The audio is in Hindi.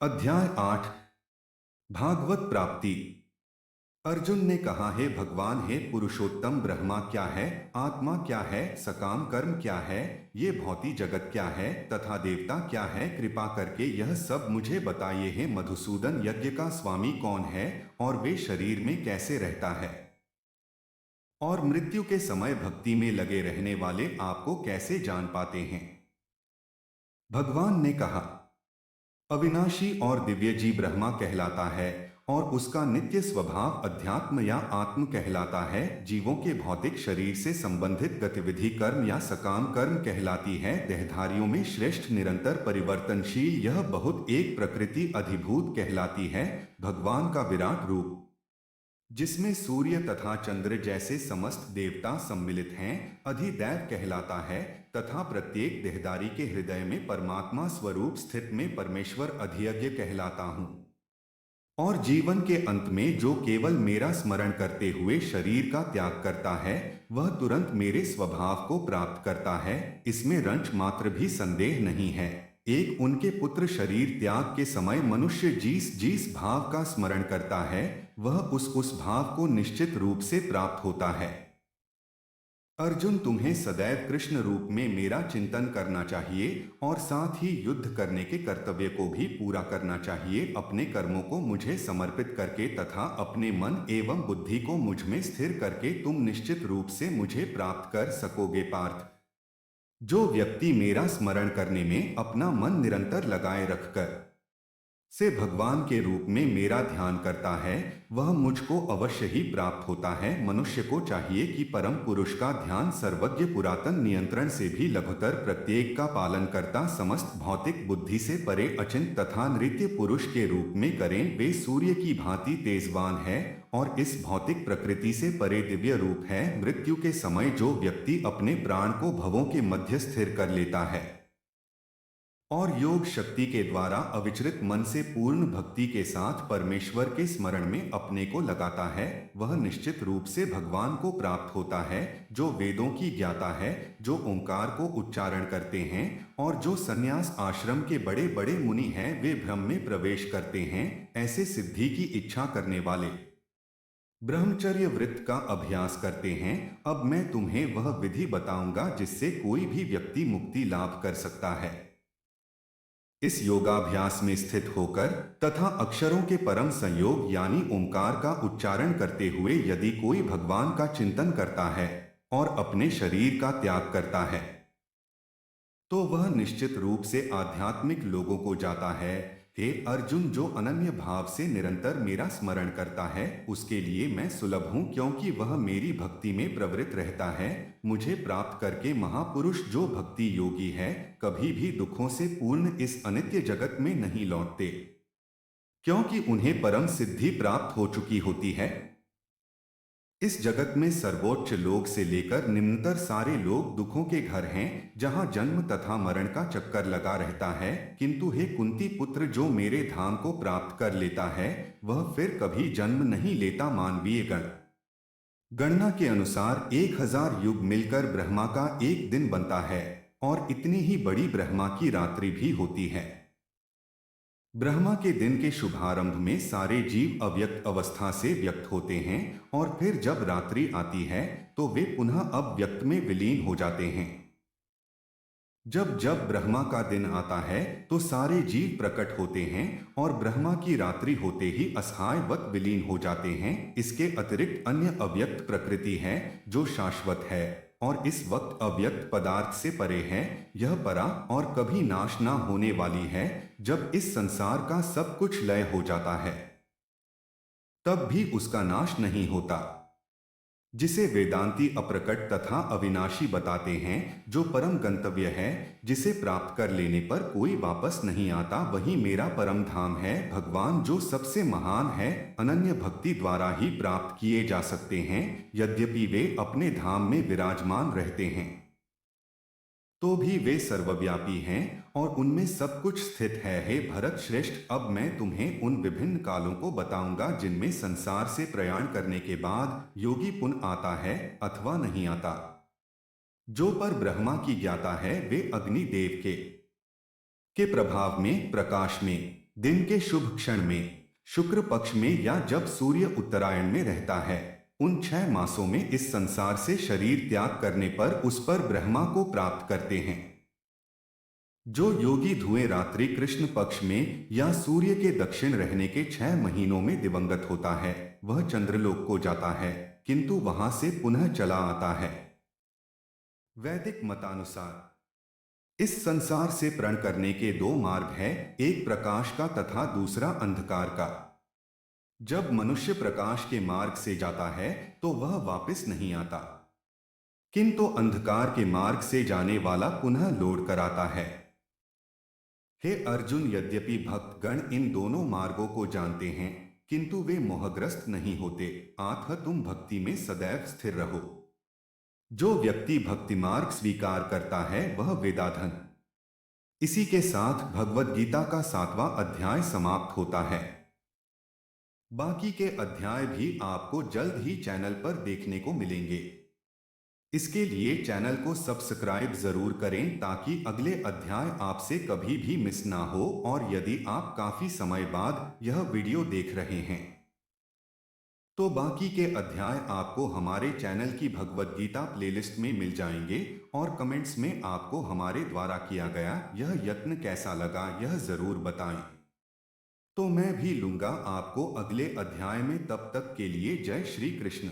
अध्याय 8। भागवत प्राप्ति। अर्जुन ने कहा, हे भगवान, हे पुरुषोत्तम, ब्रह्मा क्या है, आत्मा क्या है, सकाम कर्म क्या है, ये भौतिक जगत क्या है तथा देवता क्या है, कृपा करके यह सब मुझे बताइए। हे मधुसूदन, यज्ञ का स्वामी कौन है और वे शरीर में कैसे रहता है, और मृत्यु के समय भक्ति में लगे रहने वाले आपको कैसे जान पाते हैं। भगवान ने कहा, अविनाशी और दिव्य जी ब्रह्मा कहलाता है और उसका नित्य स्वभाव अध्यात्म या आत्म कहलाता है। जीवों के भौतिक शरीर से संबंधित गतिविधि कर्म या सकाम कर्म कहलाती है। देहधारियों में श्रेष्ठ निरंतर परिवर्तनशील यह बहुत एक प्रकृति अधिभूत कहलाती है। भगवान का विराट रूप, जिसमें सूर्य तथा चंद्र जैसे समस्त देवता सम्मिलित हैं, अधिदैव कहलाता है तथा प्रत्येक देहदारी के हृदय में परमात्मा स्वरूप स्थित में परमेश्वर अधियज्ञ कहलाता हूँ। और जीवन के अंत में जो केवल मेरा स्मरण करते हुए शरीर का त्याग करता है, वह तुरंत मेरे स्वभाव को प्राप्त करता है, इसमें रंच मात्र भी संदेह नहीं है। एक उनके पुत्र शरीर त्याग के समय मनुष्य जिस जिस भाव का स्मरण करता है, वह उस भाव को निश्चित रूप से प्राप्त होता है। अर्जुन, तुम्हें सदैव कृष्ण रूप में मेरा चिंतन करना चाहिए और साथ ही युद्ध करने के कर्तव्य को भी पूरा करना चाहिए। अपने कर्मों को मुझे समर्पित करके तथा अपने मन एवं बुद्धि को मुझ में स्थिर करके तुम निश्चित रूप से मुझे प्राप्त कर सकोगे। पार्थ, जो व्यक्ति मेरा स्मरण करने में अपना मन निरंतर लगाए रखकर से भगवान के रूप में मेरा ध्यान करता है, वह मुझको अवश्य ही प्राप्त होता है। मनुष्य को चाहिए कि परम पुरुष का ध्यान सर्वज्ञ पुरातन नियंत्रण से भी लघुतर प्रत्येक का पालन करता समस्त भौतिक बुद्धि से परे अचिंत तथा नृत्य पुरुष के रूप में करें। वे सूर्य की भांति तेजवान है और इस भौतिक प्रकृति से परे दिव्य रूप है। मृत्यु के समय जो व्यक्ति अपने प्राण को भवों के मध्य स्थिर कर लेता है और योग शक्ति के द्वारा अविचलित मन से पूर्ण भक्ति के साथ परमेश्वर के स्मरण में अपने को लगाता है, वह निश्चित रूप से भगवान को प्राप्त होता है। जो वेदों की ज्ञाता है, जो ओंकार को उच्चारण करते हैं और जो संन्यास आश्रम के बड़े बड़े मुनि हैं, वे ब्रह्म में प्रवेश करते हैं। ऐसे सिद्धि की इच्छा करने वाले ब्रह्मचर्य वृत्त का अभ्यास करते हैं। अब मैं तुम्हें वह विधि बताऊंगा जिससे कोई भी व्यक्ति मुक्ति लाभ कर सकता है। इस योगाभ्यास में स्थित होकर तथा अक्षरों के परम संयोग यानी ओंकार का उच्चारण करते हुए यदि कोई भगवान का चिंतन करता है और अपने शरीर का त्याग करता है, तो वह निश्चित रूप से आध्यात्मिक लोगों को जाता है। हे अर्जुन, जो अनन्य भाव से निरंतर मेरा स्मरण करता है, उसके लिए मैं सुलभ हूँ, क्योंकि वह मेरी भक्ति में प्रवृत्त रहता है। मुझे प्राप्त करके महापुरुष जो भक्ति योगी है, कभी भी दुखों से पूर्ण इस अनित्य जगत में नहीं लौटते, क्योंकि उन्हें परम सिद्धि प्राप्त हो चुकी होती है। इस जगत में सर्वोच्च लोक से लेकर निम्नतर सारे लोग दुखों के घर हैं, जहां जन्म तथा मरण का चक्कर लगा रहता है। किंतु हे कुंती पुत्र, जो मेरे धाम को प्राप्त कर लेता है, वह फिर कभी जन्म नहीं लेता। मानवीय गणना के अनुसार 1000 युग मिलकर ब्रह्मा का एक दिन बनता है और इतनी ही बड़ी ब्रह्मा की रात्रि भी होती है। ब्रह्मा के दिन के शुभारंभ में सारे जीव अव्यक्त अवस्था से व्यक्त होते हैं और फिर जब रात्रि आती है तो वे पुनः अव्यक्त में विलीन हो जाते हैं। जब जब ब्रह्मा का दिन आता है तो सारे जीव प्रकट होते हैं और ब्रह्मा की रात्रि होते ही असहायवत विलीन हो जाते हैं। इसके अतिरिक्त अन्य अव्यक्त प्रकृति है जो शाश्वत है और इस वक्त अव्यक्त पदार्थ से परे है। यह परा और कभी नाश ना होने वाली है। जब इस संसार का सब कुछ लय हो जाता है, तब भी उसका नाश नहीं होता, जिसे वेदांती अप्रकट तथा अविनाशी बताते हैं। जो परम गंतव्य है, जिसे प्राप्त कर लेने पर कोई वापस नहीं आता, वही मेरा परम धाम है। भगवान जो सबसे महान है, अनन्य भक्ति द्वारा ही प्राप्त किए जा सकते हैं। यद्यपि वे अपने धाम में विराजमान रहते हैं, तो भी वे सर्वव्यापी हैं और उनमें सब कुछ स्थित है। हे भरत श्रेष्ठ, अब मैं तुम्हें उन विभिन्न कालों को बताऊंगा जिनमें संसार से प्रयाण करने के बाद योगी पुनः आता है अथवा नहीं आता। जो पर ब्रह्मा की ज्ञाता है, वे अग्नि देव के प्रभाव में, प्रकाश में दिन के शुभ क्षण में, शुक्र पक्ष में या जब सूर्य उत्तरायण में रहता है, उन 6 मासों में इस संसार से शरीर त्याग करने पर उस पर ब्रह्मा को प्राप्त करते हैं। जो योगी धुएं रात्रि कृष्ण पक्ष में या सूर्य के दक्षिण रहने के 6 महीनों में दिवंगत होता है, वह चंद्रलोक को जाता है, किंतु वहां से पुनः चला आता है। वैदिक मतानुसार इस संसार से प्रण करने के 2 मार्ग हैं, एक प्रकाश का तथा दूसरा अंधकार का। जब मनुष्य प्रकाश के मार्ग से जाता है तो वह वापस नहीं आता, किंतु अंधकार के मार्ग से जाने वाला पुनः लौट कर आता है। हे अर्जुन, यद्यपि भक्तगण इन दोनों मार्गों को जानते हैं, किंतु वे मोहग्रस्त नहीं होते। अतः तुम भक्ति में सदैव स्थिर रहो। जो व्यक्ति भक्ति मार्ग स्वीकार करता है वह वेदाधन। इसी के साथ भगवद गीता का 7वां अध्याय समाप्त होता है। बाकी के अध्याय भी आपको जल्द ही चैनल पर देखने को मिलेंगे। इसके लिए चैनल को सब्सक्राइब जरूर करें ताकि अगले अध्याय आपसे कभी भी मिस ना हो। और यदि आप काफी समय बाद यह वीडियो देख रहे हैं तो बाकी के अध्याय आपको हमारे चैनल की भगवद गीता प्लेलिस्ट में मिल जाएंगे। और कमेंट्स में आपको हमारे द्वारा किया गया यह यत्न कैसा लगा यह जरूर बताएं, तो मैं भी लूंगा आपको अगले अध्याय में। तब तक के लिए जय श्री कृष्ण।